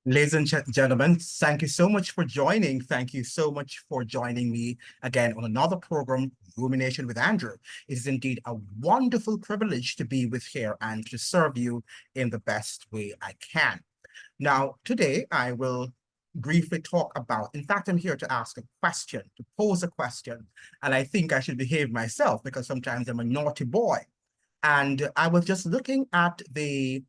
Ladies and gentlemen, thank you so much for joining. Thank you so much for joining me again on another program, Rumination with Andrew. It is indeed a wonderful privilege to be with here and to serve you in the best way I can. Now, today I will briefly talk about, in fact, I'm here to ask a question, to pose a question, and I think I should behave myself because sometimes I'm a naughty boy. And I was just looking at the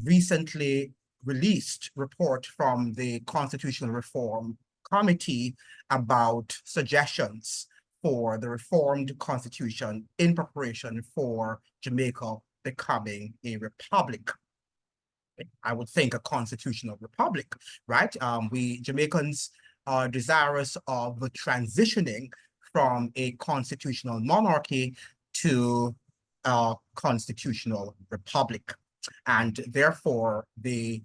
recently released report from the Constitutional Reform Committee about suggestions for the reformed constitution in preparation for Jamaica becoming a republic. I would think a constitutional republic, right? We Jamaicans are desirous of transitioning from a constitutional monarchy to a constitutional republic. And therefore, the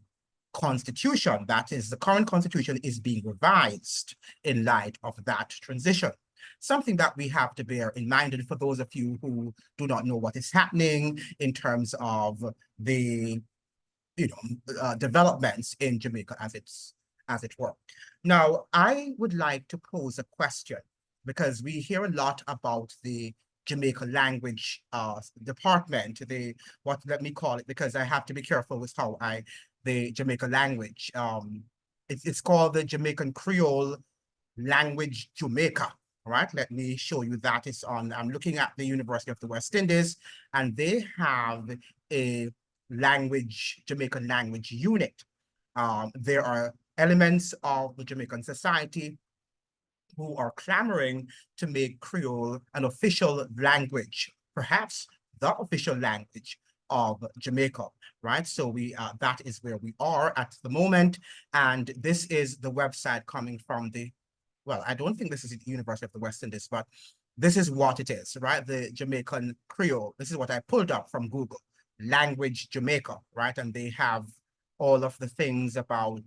constitution, that is the current constitution, is being revised in light of that transition. Something that we have to bear in mind, and for those of you who do not know what is happening in terms of the developments in Jamaica as it were. Now, I would like to pose a question because we hear a lot about the Jamaican language department, let me call it, because I have to be careful with how the Jamaican language. It's called the Jamaican Creole Language Jamaica. All right, let me show you that. I'm looking at the University of the West Indies, and they have a Jamaican Language Unit. There are elements of the Jamaican society who are clamoring to make Creole an official language, perhaps the official language of Jamaica, right? So that is where we are at the moment. And this is the website coming from well, I don't think this is the University of the West Indies, but this is what it is, right? The Jamaican Creole. This is what I pulled up from Google. Language Jamaica, right? And they have all of the things about,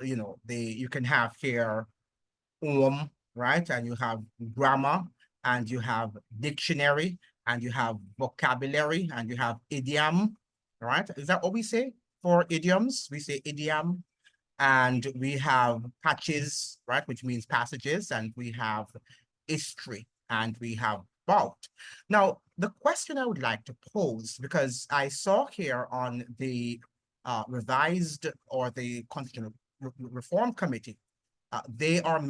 you can have here, right? And you have grammar, and you have dictionary, and you have vocabulary, and you have idiom, right? Is that what we say for idioms? We say idiom, and we have patches, right? Which means passages, and we have history, and we have about. Now, the question I would like to pose, because I saw here on the revised or the Constitutional Reform Committee, they are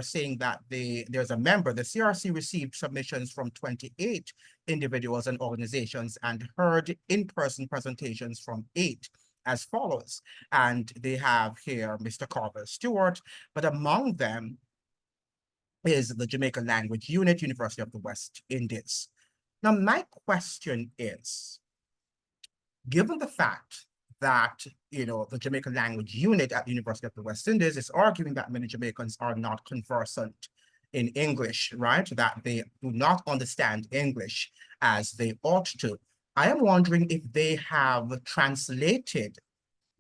saying that there's a member, the CRC received submissions from 28 individuals and organizations and heard in-person presentations from 8 as follows. And they have here Mr. Carver Stewart, but among them is the Jamaican Language Unit, University of the West Indies. Now, my question is, given the fact that the Jamaican Language Unit at the University of the West Indies is arguing that many Jamaicans are not conversant in English, right? That they do not understand English as they ought to. I am wondering if they have translated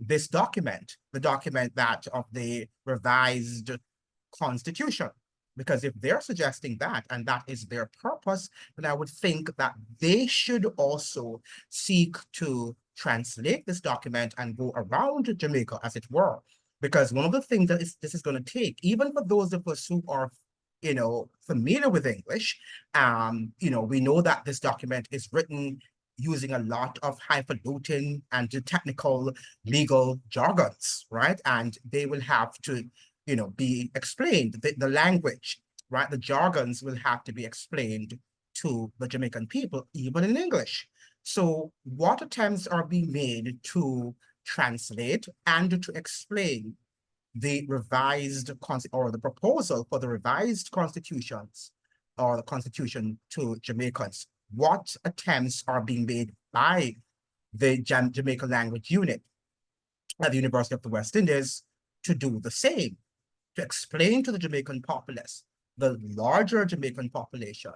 this document, the document that of the revised constitution. Because if they're suggesting that, and that is their purpose, then I would think that they should also seek to translate this document and go around Jamaica, as it were. Because one of the things that this is going to take, even for those of us who are familiar with English, we know that this document is written using a lot of highfalutin and technical legal jargons, right? And they will have to be explained. The language, right? The jargons will have to be explained to the Jamaican people, even in English. So what attempts are being made to translate and to explain the revised or the proposal for the revised constitutions or the constitution to Jamaicans? What attempts are being made by the Jamaican Language Unit at the University of the West Indies to do the same, to explain to the Jamaican populace, the larger Jamaican population,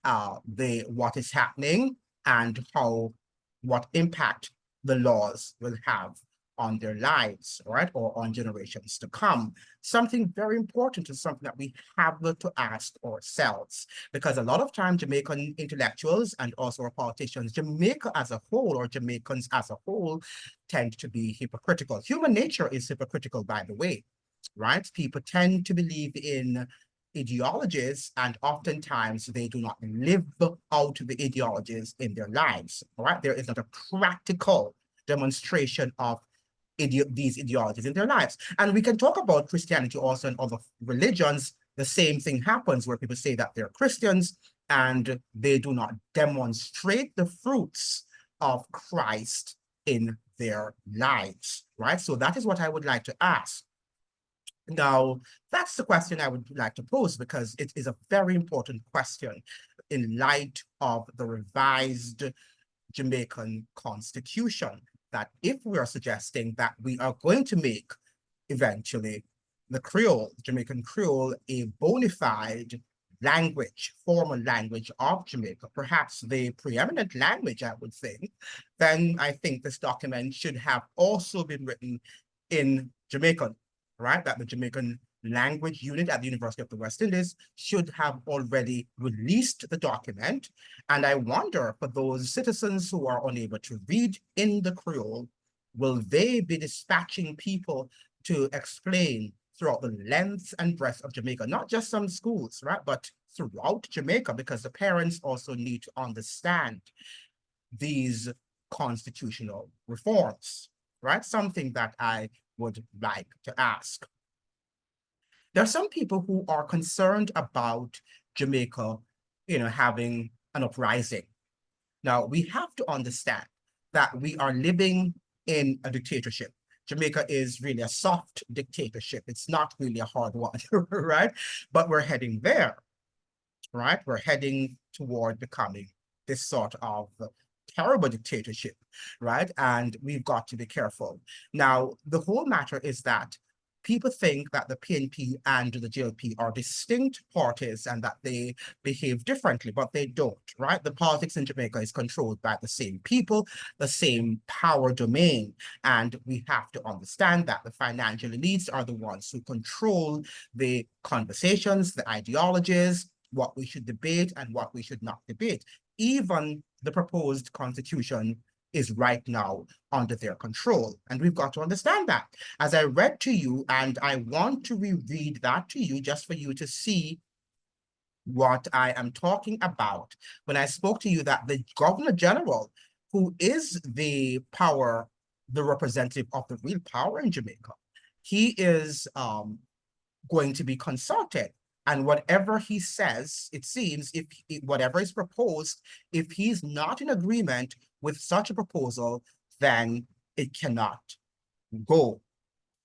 what is happening and what impact the laws will have on their lives, right, or on generations to come. Something very important is something that we have to ask ourselves, because a lot of times Jamaican intellectuals and also our politicians, Jamaica as a whole, or Jamaicans as a whole, tend to be hypocritical. Human nature is hypocritical, by the way, right? People tend to believe in ideologies, and oftentimes they do not live out the ideologies in their lives, right? There is not a practical demonstration of these ideologies in their lives. And we can talk about Christianity also and other religions. The same thing happens where people say that they're Christians and they do not demonstrate the fruits of Christ in their lives, right? So that is what I would like to ask. Now, that's the question I would like to pose, because it is a very important question in light of the revised Jamaican constitution, that if we are suggesting that we are going to make eventually the Creole, Jamaican Creole, a bona fide language, formal language of Jamaica, perhaps the preeminent language, I would think, then I think this document should have also been written in Jamaican, right? That the Jamaican Language Unit at the University of the West Indies should have already released the document. And I wonder, for those citizens who are unable to read in the Creole, will they be dispatching people to explain throughout the length and breadth of Jamaica, not just some schools, right, but throughout Jamaica, because the parents also need to understand these constitutional reforms, right? Something that I would like to ask. There are some people who are concerned about Jamaica, having an uprising. Now, we have to understand that we are living in a dictatorship. Jamaica is really a soft dictatorship. It's not really a hard one, right? But we're heading there, right? We're heading toward becoming this sort of terrible dictatorship, right? And we've got to be careful. Now, the whole matter is that people think that the PNP and the JLP are distinct parties and that they behave differently, but they don't, right? The politics in Jamaica is controlled by the same people, the same power domain. And we have to understand that the financial elites are the ones who control the conversations, the ideologies, what we should debate and what we should not debate. Even the proposed constitution is right now under their control. And we've got to understand that. As I read to you, and I want to reread that to you just for you to see what I am talking about. When I spoke to you that the Governor General, who is the power, the representative of the real power in Jamaica, he is going to be consulted. And whatever he says, it seems, if whatever is proposed, if he's not in agreement with such a proposal, then it cannot go,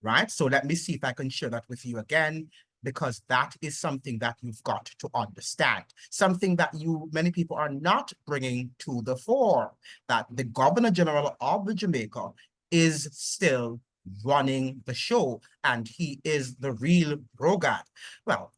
right? So let me see if I can share that with you again, because that is something that you've got to understand. Something that many people are not bringing to the fore, that the Governor General of the Jamaica is still running the show, and he is the real Brogad. Well,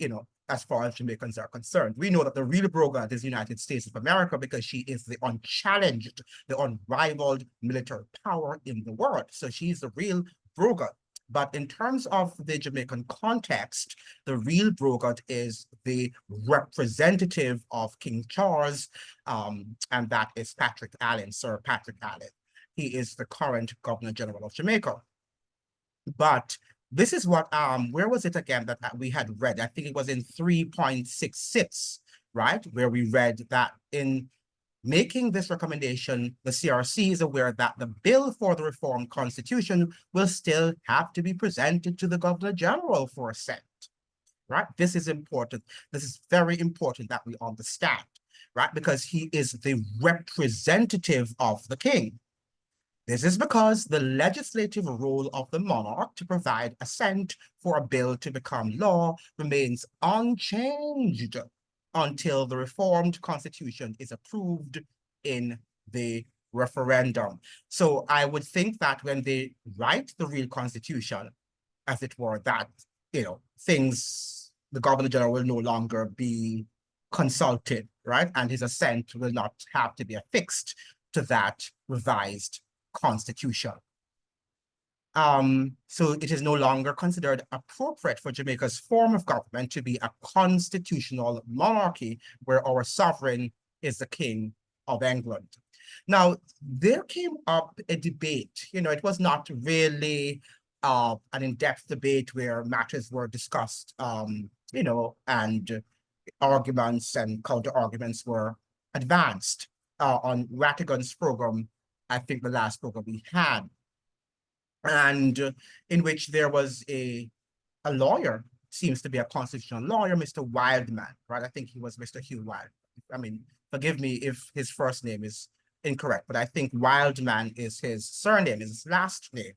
as far as Jamaicans are concerned, we know that the real Brogad is the United States of America, because she is the unchallenged, the unrivaled military power in the world. So she's the real Brogad. But in terms of the Jamaican context, the real Brogad is the representative of King Charles, and that is Patrick Allen, Sir Patrick Allen. He is the current Governor General of Jamaica. But this is what, where was it again that we had read? I think it was in 3.66, right? Where we read that in making this recommendation, the CRC is aware that the bill for the reformed constitution will still have to be presented to the Governor General for assent, right? This is important. This is very important that we understand, right? Because he is the representative of the king. This is because the legislative role of the monarch to provide assent for a bill to become law remains unchanged until the reformed constitution is approved in the referendum. So I would think that when they write the real constitution, as it were, that, the Governor General will no longer be consulted, right? And his assent will not have to be affixed to that revised constitution. So it is no longer considered appropriate for Jamaica's form of government to be a constitutional monarchy where our sovereign is the King of England. Now, there came up a debate. It was not really an in-depth debate where matters were discussed, and arguments and counter-arguments were advanced on Rattigan's program, I think the last program we had, and in which there was a lawyer, seems to be a constitutional lawyer, Mr. Wildman, right? I think he was Mr. Hugh Wild. I mean, forgive me if his first name is incorrect, but I think Wildman is his surname, is his last name.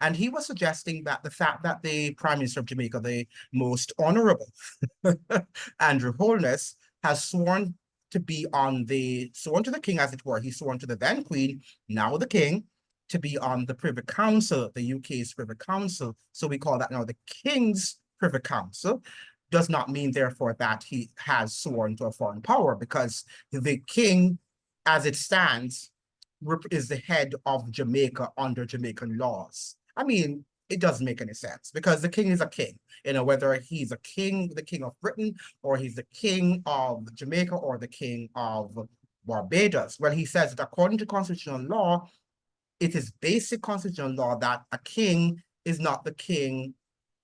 And he was suggesting that the fact that the Prime Minister of Jamaica, the most honorable Andrew Holness, has sworn to the king, as it were. He sworn to the then queen, now the king, to be on the Privy Council, the UK's Privy Council. So we call that now the King's Privy Council. Does not mean, therefore, that he has sworn to a foreign power, because the king, as it stands, is the head of Jamaica under Jamaican laws. I mean, it doesn't make any sense, because the king is a king. Whether he's a king, the king of Britain, or he's the king of Jamaica, or the king of Barbados. Well, he says that according to constitutional law, it is basic constitutional law that a king is not the king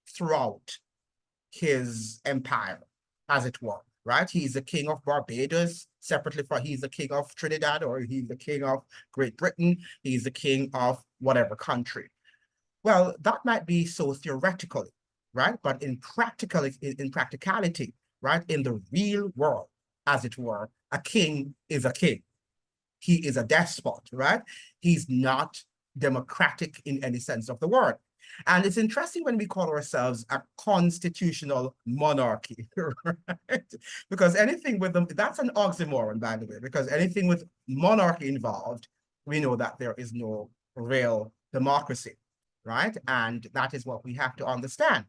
throughout his empire, as it were, right? He's the king of Barbados, separately he's the king of Trinidad, or he's the king of Great Britain, he's the king of whatever country. Well, that might be so theoretically, right? But in practicality, right, in the real world, as it were, a king is a king. He is a despot, right? He's not democratic in any sense of the word. And it's interesting when we call ourselves a constitutional monarchy, right? Because anything with them, that's an oxymoron, by the way, because anything with monarchy involved, we know that there is no real democracy, right? And that is what we have to understand.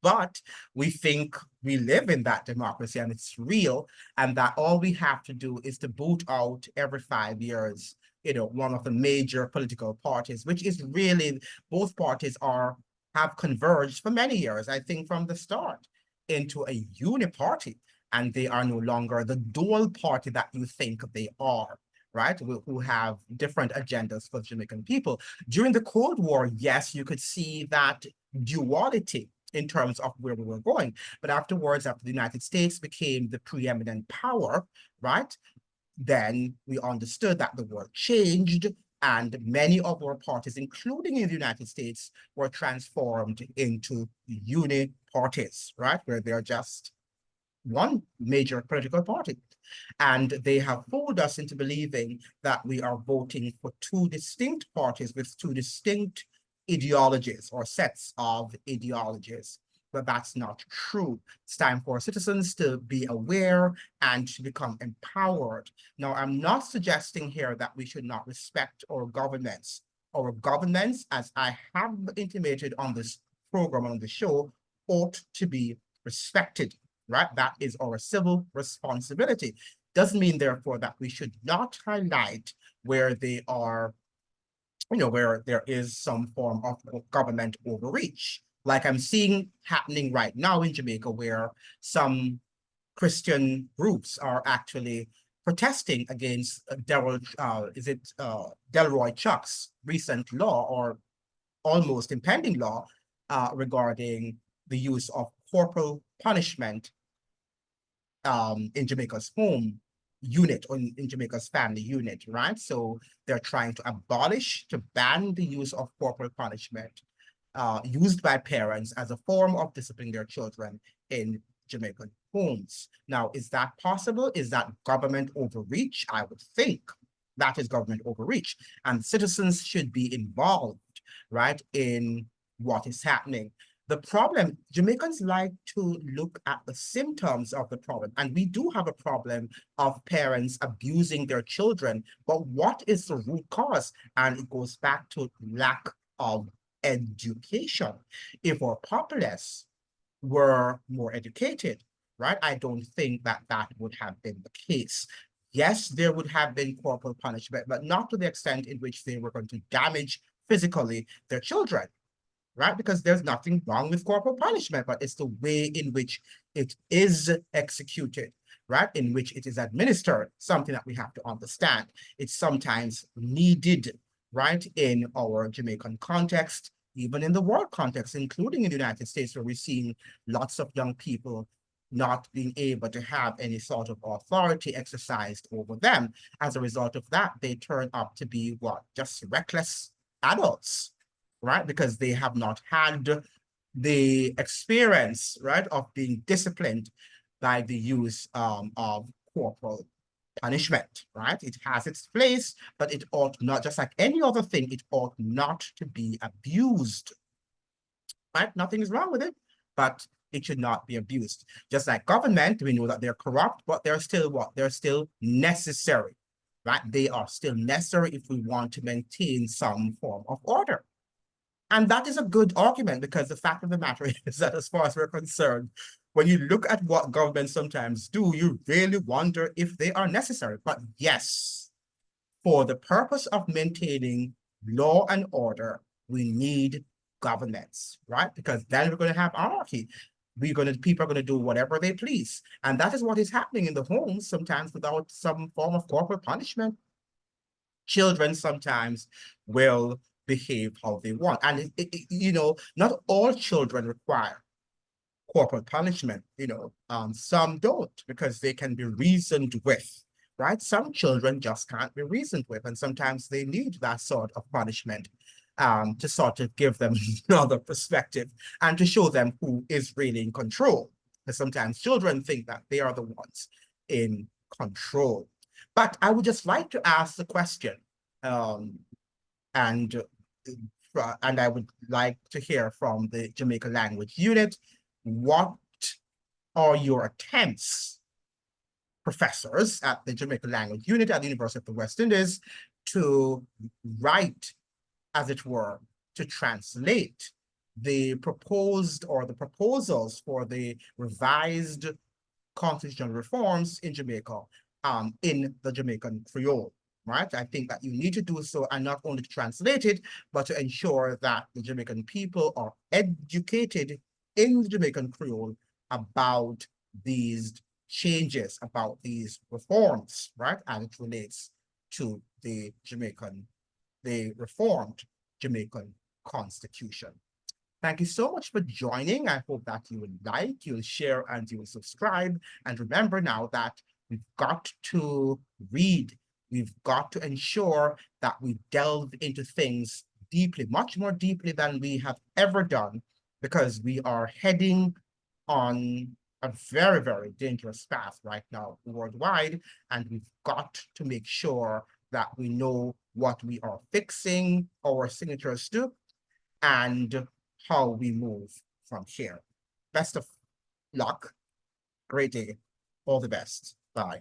But we think we live in that democracy and it's real, and that all we have to do is to boot out every 5 years, one of the major political parties, which is really, both parties have converged for many years, I think from the start, into a uniparty, and they are no longer the dual party that you think they are, right? Who have different agendas for Jamaican people. During the Cold War, yes, you could see that duality in terms of where we were going. But afterwards, after the United States became the preeminent power, right, then we understood that the world changed, and many of our parties, including in the United States, were transformed into uni-parties, right, where they're just one major political party. And they have fooled us into believing that we are voting for two distinct parties with two distinct ideologies or sets of ideologies. But that's not true. It's time for citizens to be aware and to become empowered. Now, I'm not suggesting here that we should not respect our governments. Our governments, as I have intimated on this program, on the show, ought to be respected, right? That is our civil responsibility. Doesn't mean, therefore, that we should not highlight where they are, where there is some form of government overreach, like I'm seeing happening right now in Jamaica, where some Christian groups are actually protesting against Delroy Chuck's recent law, or almost impending law, regarding the use of corporal punishment in Jamaica's home unit, or in Jamaica's family unit, right? So they're trying to ban the use of corporal punishment used by parents as a form of disciplining their children in Jamaican homes. Now, is that possible? Is that government overreach? I would think that is government overreach, and citizens should be involved, right, in what is happening. The problem, Jamaicans like to look at the symptoms of the problem, and we do have a problem of parents abusing their children, but what is the root cause? And it goes back to lack of education. If our populace were more educated, right, I don't think that that would have been the case. Yes, there would have been corporal punishment, but not to the extent in which they were going to damage physically their children, right? Because there's nothing wrong with corporal punishment, but it's the way in which it is executed, right? In which it is administered, something that we have to understand. It's sometimes needed, right? In our Jamaican context, even in the world context, including in the United States, where we're seeing lots of young people not being able to have any sort of authority exercised over them. As a result of that, they turn up to be what? Just reckless adults, right? Because they have not had the experience, right, of being disciplined by the use of corporal punishment, right? It has its place, but it ought not, just like any other thing, it ought not to be abused, right? Nothing is wrong with it, but it should not be abused. Just like government, we know that they're corrupt, but they're still what? They're still necessary, right? They are still necessary if we want to maintain some form of order. And that is a good argument, because the fact of the matter is that as far as we're concerned, when you look at what governments sometimes do, you really wonder if they are necessary. But yes, for the purpose of maintaining law and order, we need governments, right? Because then we're going to have anarchy. People are going to do whatever they please. And that is what is happening in the homes sometimes without some form of corporal punishment. Children sometimes will behave how they want. And, not all children require corporal punishment, some don't, because they can be reasoned with, right? Some children just can't be reasoned with, and sometimes they need that sort of punishment to sort of give them another perspective and to show them who is really in control. Because sometimes children think that they are the ones in control. But I would just like to ask the question, um, and and I would like to hear from the Jamaican Language Unit, what are your attempts, professors at the Jamaican Language Unit at the University of the West Indies, to write, as it were, to translate the proposed or the proposals for the revised constitutional reforms in Jamaica in the Jamaican Creole, right? I think that you need to do so, and not only to translate it, but to ensure that the Jamaican people are educated in the Jamaican Creole about these changes, about these reforms, right? And it relates to the reformed Jamaican Constitution. Thank you so much for joining. I hope that you will like, you'll share, and you will subscribe. And remember now that we've got to read. We've got to ensure that we delve into things deeply, much more deeply than we have ever done, because we are heading on a very, very dangerous path right now worldwide. And we've got to make sure that we know what we are fixing our signatures to, and how we move from here. Best of luck. Great day. All the best. Bye.